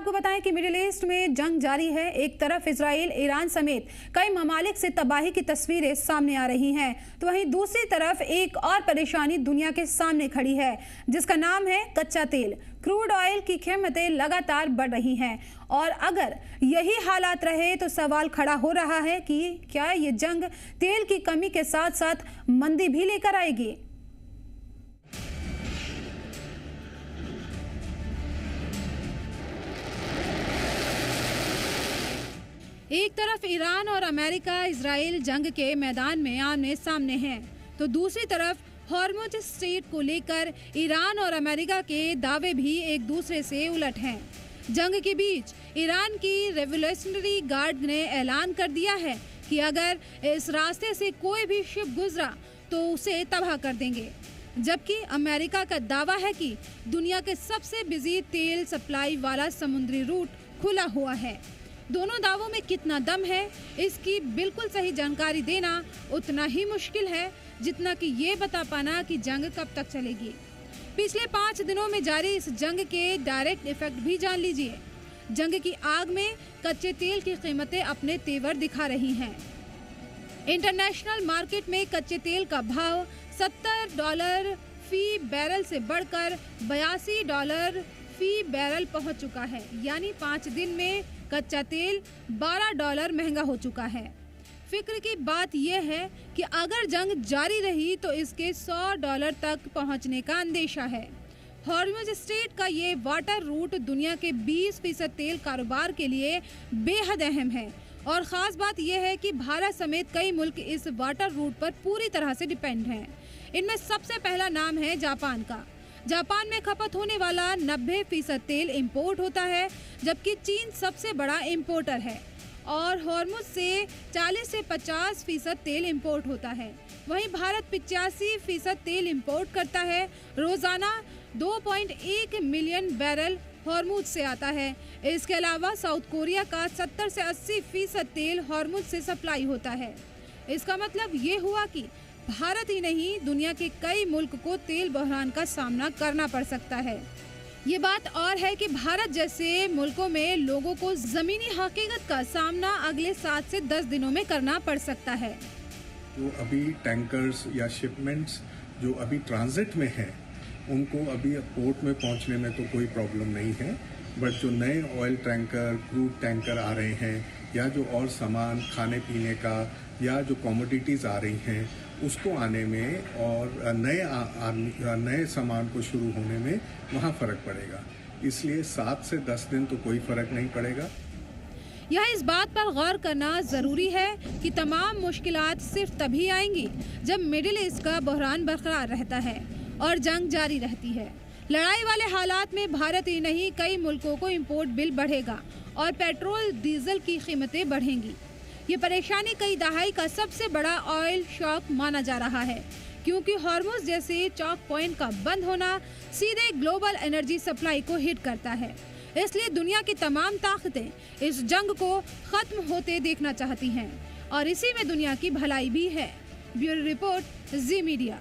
आपको बताएं कि मिडिल ईस्ट में जंग जारी है। एक तरफ इजराइल, ईरान समेत कई ममालिक से तबाही की तस्वीरें सामने आ रही हैं, तो वहीं दूसरी तरफ एक और परेशानी दुनिया के सामने खड़ी है, जिसका नाम है कच्चा तेल। क्रूड ऑयल की कीमतें लगातार बढ़ रही हैं और अगर यही हालात रहे तो सवाल खड़ा हो रहा है कि क्या ये जंग तेल की कमी के साथ साथ मंदी भी लेकर आएगी। एक तरफ ईरान और अमेरिका इजराइल जंग के मैदान में आमने सामने हैं, तो दूसरी तरफ हॉर्मुज स्ट्रेट को लेकर ईरान और अमेरिका के दावे भी एक दूसरे से उलट हैं। जंग के बीच ईरान की रेवोल्यूशनरी गार्ड ने ऐलान कर दिया है कि अगर इस रास्ते से कोई भी शिप गुजरा तो उसे तबाह कर देंगे, जबकि अमेरिका का दावा है कि दुनिया के सबसे बिजी तेल सप्लाई वाला समुद्री रूट खुला हुआ है। दोनों दावों में कितना दम है, इसकी बिल्कुल सही जानकारी देना उतना ही मुश्किल है जितना कि ये बता पाना कि जंग कब तक चलेगी। पिछले 5 दिनों में जारी इस जंग के डायरेक्ट इफेक्ट भी जान लीजिए। जंग की आग में कच्चे तेल की कीमतें अपने तेवर दिखा रही हैं। इंटरनेशनल मार्केट में कच्चे तेल का भाव $70 फी बैरल से बढ़कर $82 फी बैरल पहुंच चुका है, यानी 5 दिन में कच्चा तेल $12 महंगा हो चुका है। फिक्र की बात यह है कि अगर जंग जारी रही तो इसके $100 तक पहुंचने का अंदेशा है। हॉर्मुज स्ट्रेट का ये वाटर रूट दुनिया के 20% तेल कारोबार के लिए बेहद अहम है और ख़ास बात यह है कि भारत समेत कई मुल्क इस वाटर रूट पर पूरी तरह से डिपेंड हैं। इनमें सबसे पहला नाम है जापान का। जापान में खपत होने वाला 90% तेल इंपोर्ट होता है, जबकि चीन सबसे बड़ा इंपोर्टर है और हॉर्मुज से 40 से 50% तेल इंपोर्ट होता है। वहीं भारत 85% तेल इंपोर्ट करता है। रोजाना 2.1 मिलियन बैरल हॉर्मुज से आता है। इसके अलावा साउथ कोरिया का 70 से 80% तेल हॉर्मुज से सप्लाई होता है। इसका मतलब ये हुआ कि भारत ही नहीं, दुनिया के कई मुल्क को तेल बहरान का सामना करना पड़ सकता है। ये बात और है कि भारत जैसे मुल्कों में लोगों को जमीनी हकीकत का सामना अगले 7 से 10 दिनों में करना पड़ सकता है। जो अभी टैंकर्स या शिपमेंट्स जो अभी ट्रांजिट में हैं, उनको अभी पोर्ट में पहुंचने में तो कोई प्रॉब्लम नहीं है, बट जो नए ऑयल टैंकर, क्रूड टैंकर आ रहे हैं या जो और सामान खाने पीने का या जो कमोडिटीज़ आ रही हैं उसको आने में और नए सामान को शुरू होने में वहाँ फ़र्क पड़ेगा। इसलिए 7 से 10 दिन तो कोई फ़र्क नहीं पड़ेगा। यह इस बात पर गौर करना ज़रूरी है कि तमाम मुश्किलात सिर्फ तभी आएंगी जब मिडिल ईस्ट का बहरान बरकरार रहता है और जंग जारी रहती है। लड़ाई वाले हालात में भारत ही नहीं, कई मुल्कों को इम्पोर्ट बिल बढ़ेगा और पेट्रोल डीजल की कीमतें बढ़ेंगी। ये परेशानी कई दहाई का सबसे बड़ा ऑयल शॉक माना जा रहा है, क्योंकि हॉर्मुज जैसे चौक पॉइंट का बंद होना सीधे ग्लोबल एनर्जी सप्लाई को हिट करता है। इसलिए दुनिया की तमाम ताकतें इस जंग को खत्म होते देखना चाहती हैं और इसी में दुनिया की भलाई भी है। ब्यूरो रिपोर्ट, जी मीडिया।